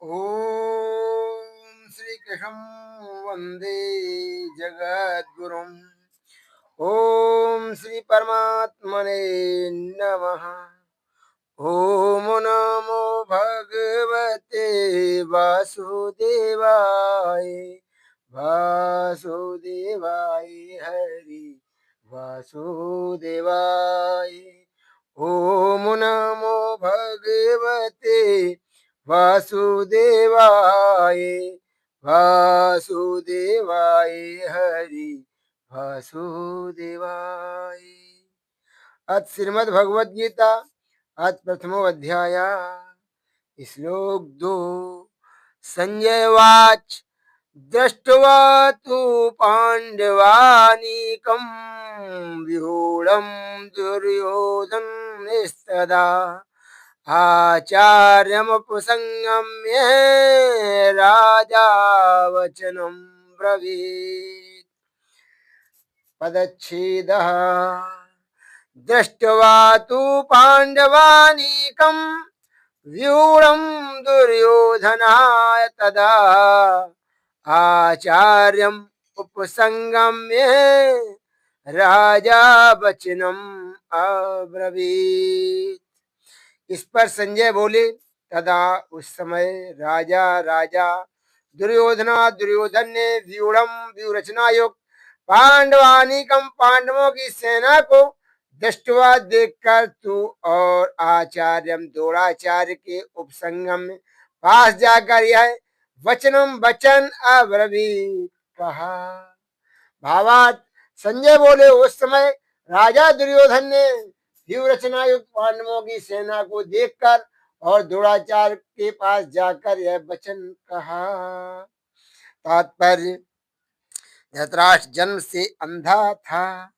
ओम श्री कृष्णं वंदे जगद्गुरुम्। ओम श्री परमात्मने नमः। ओम नमो भगवते वासुदेवाय। वासुदेवाय हरि वासुदेवाय। ओम नमो भगवते वासुदेवाय। वासुदेवाय हरि वासुदेवाय। अथ श्रीमद् भगवद गीता अथ प्रथमो अध्याय श्लोक 2। संजय वाच दृष्ट्वा तु पाण्डवानीकं व्यूढं दुर्योधनस्तदा आचार्यमुपसंगम्य राजा वचनं ब्रवीत्। पदच्छेदः। दृष्ट्वा तु पाण्डवानीकं व्यूढं दुर्योधनाय तदा आचार्यम् उपसंगम्य राजा वचनम् अब्रवीत्। इस पर संजय बोले, तदा उस समय राजा दुर्योधन ने व्यूढ़म व्यूरचना युक्त पांडवानीकम पांडवों की सेना को दृष्टवा देखकर तू और आचार्यम द्रोणाचार्य के उपसंगम में पास जाकर यह वचनम वचन अब्रवीत कहा। भावार्थ। संजय बोले, उस समय राजा दुर्योधन ने व्यूह रचना युक्त पांडवों की सेना को देखकर और द्रोणाचार्य के पास जाकर यह वचन कहा। तात्पर्य। धृतराष्ट्र जन्म से अंधा था,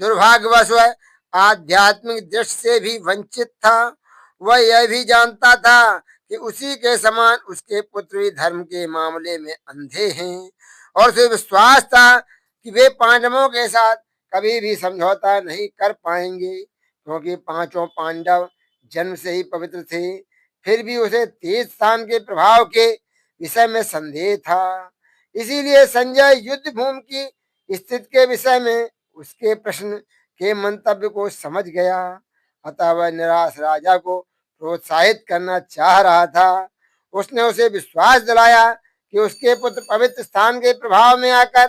दुर्भाग्यवश वह आध्यात्मिक दृष्टि से भी वंचित था। वह यह भी जानता था कि उसी के समान उसके पुत्र भी धर्म के मामले में अंधे हैं, और उसे विश्वास था कि वे पांडवों के साथ कभी भी समझौता नहीं कर पाएंगे, क्योंकि पांचों पांडव जन्म से ही पवित्र थे। फिर भी उसे तेज स्थान के प्रभाव के विषय में संदेह था। इसीलिए संजय युद्ध भूमि की स्थिति के विषय में उसके प्रश्न के मंतव्य को समझ गया। अतः वह निराश राजा को प्रोत्साहित करना चाह रहा था। उसने उसे विश्वास दिलाया कि उसके पुत्र पवित्र स्थान के प्रभाव में आकर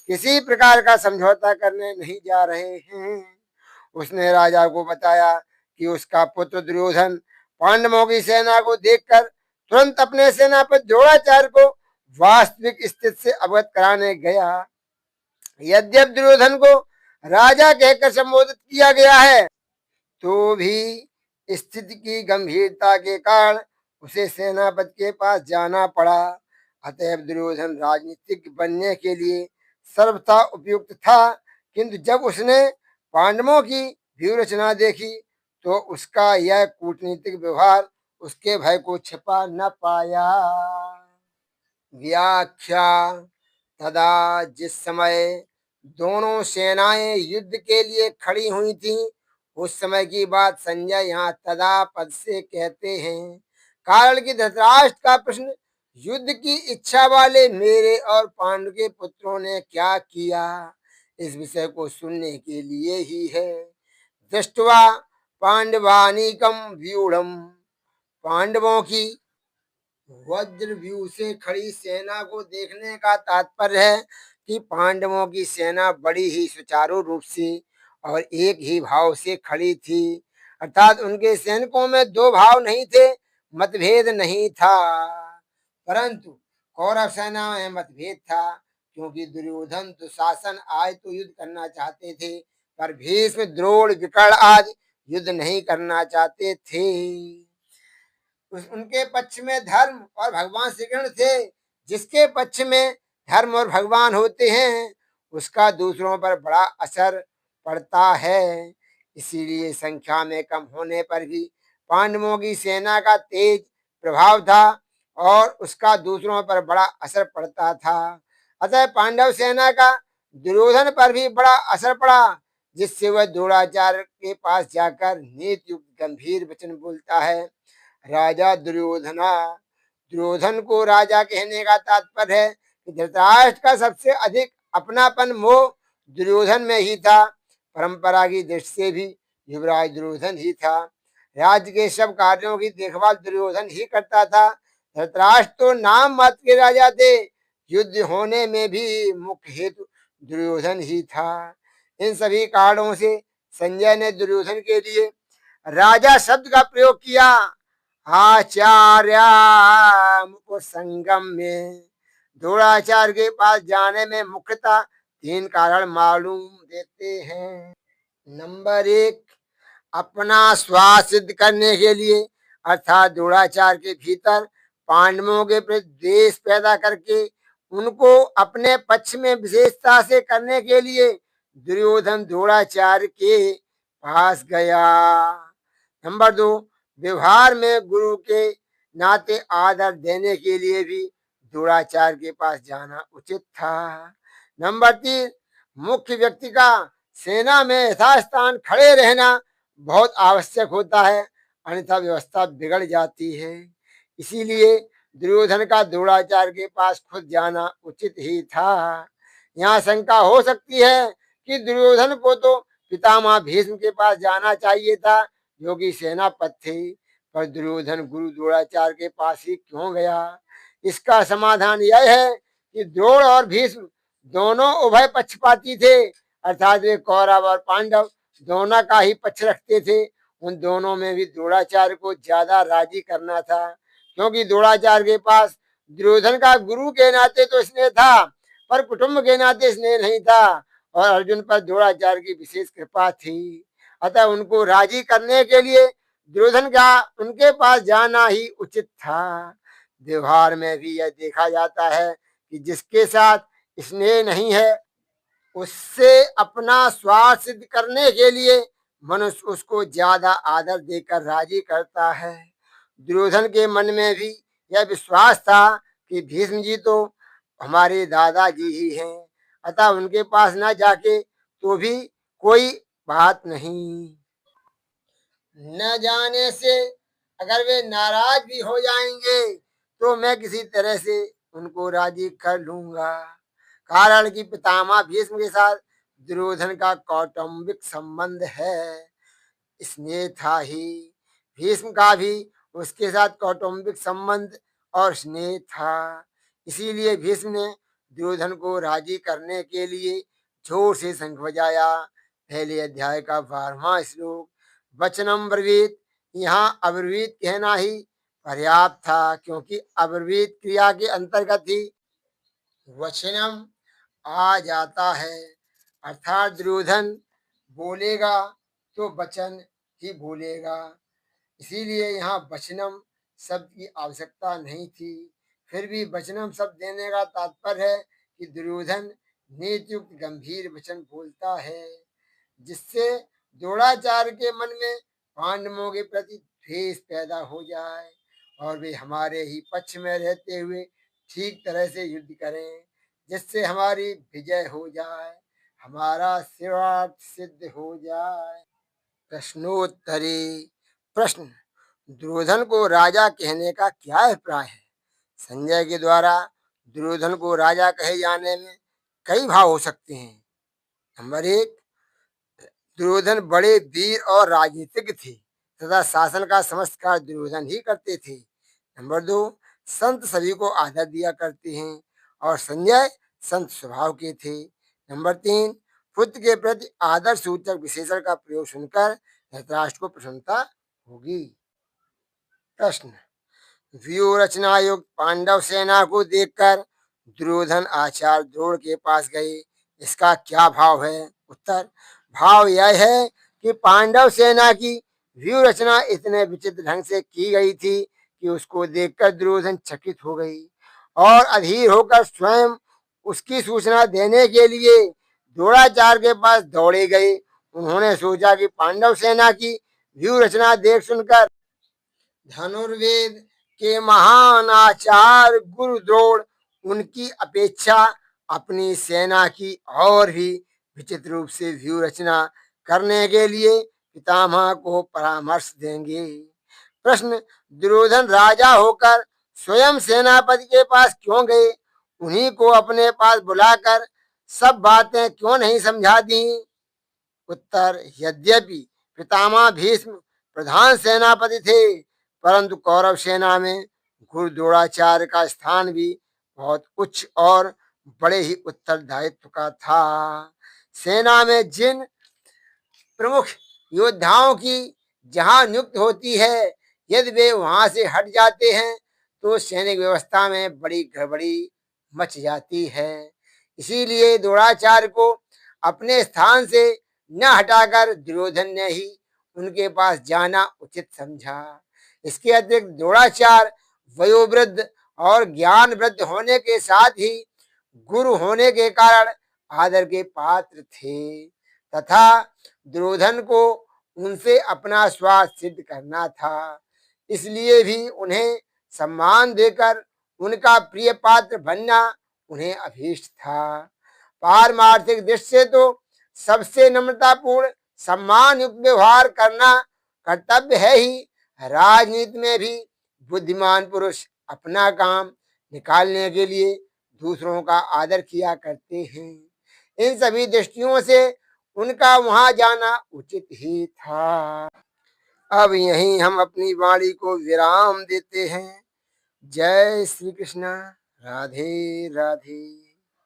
किसी प्रकार का समझौता करने नहीं जा रहे हैं। उसने राजा को बताया कि उसका पुत्र दुर्योधन पांडवों की सेना को देखकर तुरंत अपने सेनापति द्रोणाचार्य को वास्तविक स्थिति से अवगत कराने गया। यद्यप दुर्योधन को राजा कहकर संबोधित किया गया है, तो भी स्थिति की गंभीरता के कारण उसे सेनापति के पास जाना पड़ा। अतएव दुर्योधन राजनीतिक बनने के लिए सर्वथा उपयुक्त था, किंतु जब उसने पांडवों की व्यूह रचना देखी तो उसका यह कूटनीतिक व्यवहार उसके भय को छिपा न पाया। व्याख्या। तदा जिस समय दोनों सेनाएं युद्ध के लिए खड़ी हुई थीं, उस समय की बात संजय यहाँ तदा पद से कहते हैं। कारण कि धृतराष्ट्र का प्रश्न युद्ध की इच्छा वाले मेरे और पांडु के पुत्रों ने क्या किया, इस विषय को सुनने के लिए ही है। दृष्टवा पांडवानीकम व्यूढ़म, पांडवों की वज्र व्यूह से खड़ी सेना को देखने का तात्पर्य है कि पांडवों की सेना बड़ी ही सुचारू रूप से और एक ही भाव से खड़ी थी। अर्थात उनके सैनिकों में दो भाव नहीं थे, मतभेद नहीं था, परंतु कौरव सेना में मतभेद था, क्योंकि दुर्योधन दुशासन आज तो युद्ध करना चाहते थे, पर भीष्म द्रोण विकर्ण आदि युद्ध नहीं करना चाहते थे। उनके पक्ष में धर्म और भगवान श्री कृष्ण थे। जिसके पक्ष में धर्म और भगवान होते हैं, उसका दूसरों पर बड़ा असर पड़ता है। इसीलिए संख्या में कम होने पर भी पांडवों की सेना का तेज प्रभाव था और उसका दूसरों पर बड़ा असर पड़ता था। अतः पांडव सेना का दुर्योधन पर भी बड़ा असर पड़ा, जिससे वह द्रोणाचार्य के पास जाकर नीति युक्त गंभीर वचन बोलता है। राजा दुर्योधना, दुर्योधन को राजा कहने का तात्पर्य है कि धृतराष्ट्र का सबसे अधिक अपनापन मोह दुर्योधन में ही था। परंपरा की दृष्टि से भी युवराज दुर्योधन ही था। राज्य के सब कार्यों की देखभाल दुर्योधन ही करता था। धृतराष्ट्र तो नाम मात्र के राजा थे, युद्ध होने में भी मुख्य हेतु दुर्योधन ही था। इन सभी कारणों से संजय ने दुर्योधन के लिए राजा शब्द का प्रयोग किया। आचार्य संगम में द्रोणाचार्य के पास जाने में मुख्यतः 3 कारण मालूम देते हैं। नंबर 1, अपना स्वार्थ सिद्ध करने के लिए, अर्थात द्रोणाचार्य के भीतर पांडवों के प्रति द्वेष पैदा करके उनको अपने पक्ष में विशेषता से करने के लिए दुर्योधन द्रोणाचार्य के पास गया। नंबर 2, व्यवहार में गुरु के नाते आदर देने के लिए भी द्रोणाचार्य के पास जाना उचित था। नंबर 3, मुख्य व्यक्ति का सेना में यथास्थान खड़े रहना बहुत आवश्यक होता है, अन्यथा व्यवस्था बिगड़ जाती है। इसीलिए दुर्योधन का द्रोणाचार्य के पास खुद जाना उचित ही था। यहाँ शंका हो सकती है कि दुर्योधन को तो पितामह भीष्म के पास जाना चाहिए था, जो कि सेनापति थे, पर दुर्योधन गुरु द्रोणाचार्य के पास ही क्यों गया? इसका समाधान यह है कि द्रोण और भीष्म दोनों उभय पक्षपाती थे, अर्थात वे कौरव और पांडव दोनों का ही पक्ष रखते थे। उन दोनों में भी द्रोणाचार्य को ज्यादा राजी करना था, क्योंकि द्रोणाचार्य के पास दुर्योधन का गुरु के नाते तो स्नेह था, पर कुटुंब के नाते स्नेह नहीं था, और अर्जुन पर द्रोणाचार्य की विशेष कृपा थी। अतः उनको राजी करने के लिए दुर्योधन का उनके पास जाना ही उचित था। व्यवहार में भी यह देखा जाता है कि जिसके साथ स्नेह नहीं है, उससे अपना स्वार्थ सिद्ध करने के लिए मनुष्य उसको ज्यादा आदर देकर राजी करता है। दुर्योधन के मन में भी यह विश्वास था कि भीष्म जी तो हमारे दादाजी ही हैं, अतः उनके पास न जाके तो भी कोई बात नहीं। न जाने से अगर वे नाराज भी हो जाएंगे तो मैं किसी तरह से उनको राजी कर लूंगा। कारण कि पितामह भीष्म के साथ दुर्योधन का कौटुंबिक संबंध है, स्नेह था ही। भीष्म का भी उसके साथ कौटुंबिक संबंध और स्नेह था। इसीलिए भीष्म ने दुर्योधन को राजी करने के लिए जोर से शंख बजाया। पहले अध्याय का 12वां श्लोक वचनम ब्रवीत, यहाँ अब्रवीत कहना ही पर्याप्त था, क्योंकि अब्रवीत क्रिया के अंतर्गत ही वचनम आ जाता है, अर्थात दुर्योधन बोलेगा तो वचन ही बोलेगा। इसीलिए यहाँ वचनम शब्द की आवश्यकता नहीं थी। फिर भी वचनम शब्द देने का तात्पर्य है कि दुर्योधन नीतियुक्त गंभीर वचन बोलता है, जिससे द्रोणाचार्य के मन में पांडवों के प्रति द्वेष पैदा हो जाए और वे हमारे ही पक्ष में रहते हुए ठीक तरह से युद्ध करें, जिससे हमारी विजय हो जाए, हमारा स्वार्थ सिद्ध हो जाए। प्रश्नोत्तरी प्रश्न, दुर्योधन को राजा कहने का क्या अभिप्राय है? संजय के द्वारा दुर्योधन को राजा कहे जाने में कई भाव हो सकते हैं। नंबर 1, दुर्योधन बड़े वीर और राजनीतिज्ञ थे तथा शासन का समस्त कार्य दुर्योधन ही करते थे। नंबर 2, संत सभी को आदर दिया करते हैं और संजय संत स्वभाव के थे। नंबर 3, पुत्र के प्रति आदर सूचक विशेषण का प्रयोग सुनकर धृतराष्ट्र को प्रसन्नता होगी। प्रश्न, व्यूह रचना युक्त पांडव सेना को देखकर दुर्योधन आचार्य द्रोण के पास गए, इसका क्या भाव है? उत्तर, भाव यह है कि पांडव सेना की व्यूह रचना इतने विचित्र ढंग से की गई थी कि उसको देखकर दुर्योधन चकित हो गई और अधीर होकर स्वयं उसकी सूचना देने के लिए द्रोणाचार्य के पास दौड़े गए। उन्होंने सोचा कि पांडव सेना की व्यूह रचना देख सुनकर धनुर्वेद के महान आचार्य गुरु द्रोण उनकी अपेक्षा अपनी सेना की और भी विचित्र रूप से व्यूह रचना करने के लिए पितामह को परामर्श देंगे। प्रश्न, दुर्योधन राजा होकर स्वयं सेनापति के पास क्यों गए? उन्हीं को अपने पास बुलाकर सब बातें क्यों नहीं समझा दी? उत्तर, यद्यपि पितामह भीष्म प्रधान सेनापति थे, परंतु कौरव सेना में गुरु द्रोणाचार्य का स्थान भी बहुत उच्च और बड़े ही उत्तरदायित्व का था। सेना में जिन प्रमुख योद्धाओं की जहां नियुक्त होती है, यदि वे वहां से हट जाते हैं तो सैनिक व्यवस्था में बड़ी गड़बड़ी मच जाती है। इसीलिए द्रोणाचार्य को अपने स्थान से न हटाकर दुर्योधन ने ही उनके पास जाना उचित समझा। इसके अतिरिक्त द्रोणाचार्य वयोवृद्ध और ज्ञान वृद्ध होने के साथ ही गुरु होने के कारण आदर के पात्र थे तथा दुर्योधन को उनसे अपना स्वार्थ सिद्ध करना था। इसलिए भी उन्हें सम्मान देकर उनका प्रिय पात्र बनना उन्हें अभीष्ट था। पारमार्थिक दृष्टि से तो सबसे नम्रतापूर्ण सम्मान युक्त व्यवहार करना कर्तव्य है ही। राजनीति में भी बुद्धिमान पुरुष अपना काम निकालने के लिए दूसरों का आदर किया करते हैं। इन सभी दृष्टियों से उनका वहां जाना उचित ही था। अब यहीं हम अपनी वाणी को विराम देते हैं। जय श्री कृष्ण। राधे राधे।